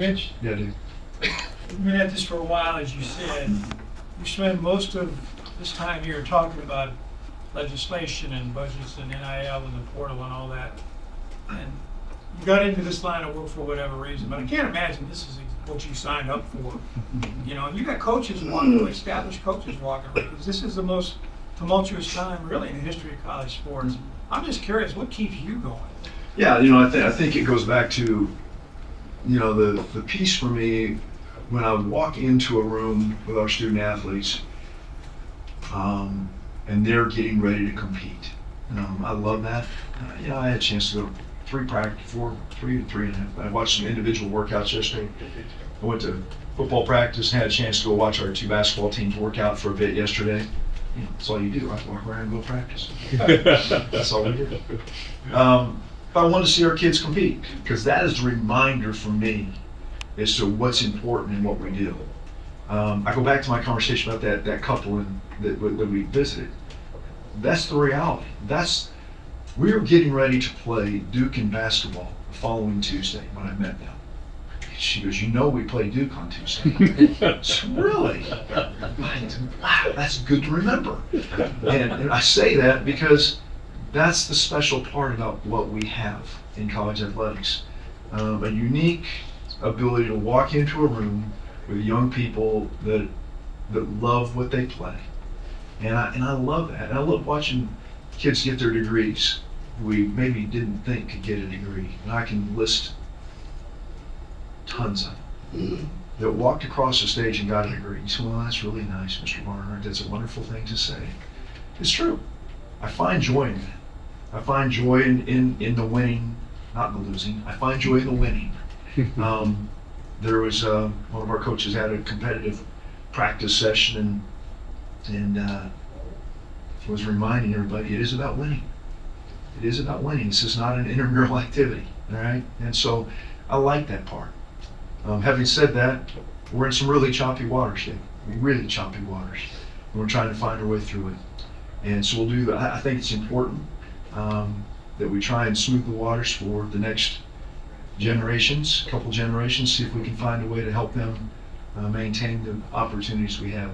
Mitch, Yeah, dude. you've been at this for a while, as you said. You spend most of this time here talking about legislation and budgets and NIL and the portal and all that. And you got into this line of work for whatever reason, but I can't imagine this is what you signed up for. You know, and you got coaches walking, established coaches walking around. This is the most tumultuous time really in the history of college sports. I'm just curious, what keeps you going? Yeah, I think it goes back to, the piece for me when I walk into a room with our student athletes, and they're getting ready to compete. I love that. I had a chance to go to 3 to 3.5. I watched some individual workouts yesterday. I went to football practice and had a chance to go watch our 2 basketball teams work out for a bit yesterday. That's all you do, right? Walk around and go practice. That's all we do. But I want to see our kids compete because that is a reminder for me as to what's important in what we do. I go back to my conversation about that couple that we visited. That's the reality. We were getting ready to play Duke in basketball the following Tuesday when I met them. She goes, we play Duke on Tuesday. So, really? Wow, that's good to remember. And I say that because that's the special part about what we have in college athletics. A unique ability to walk into a room with young people that love what they play. And I love that. And I love watching kids get their degrees who we maybe didn't think could get a degree. And I can list tons of them that walked across the stage and got a degree. You say, well, that's really nice, Mr. Barnhart. That's a wonderful thing to say. It's true. I find joy in that. I find joy in the winning, not in the losing. I find joy in the winning. There was one of our coaches had a competitive practice session and was reminding everybody it is about winning. It is about winning. This is not an intramural activity, all right? And so I like that part. Having said that, we're in some really choppy waters, Dave. Really choppy waters. And we're trying to find our way through it. And so we'll do that. I think it's important that we try and smooth the waters for the next couple generations, see if we can find a way to help them maintain the opportunities we have.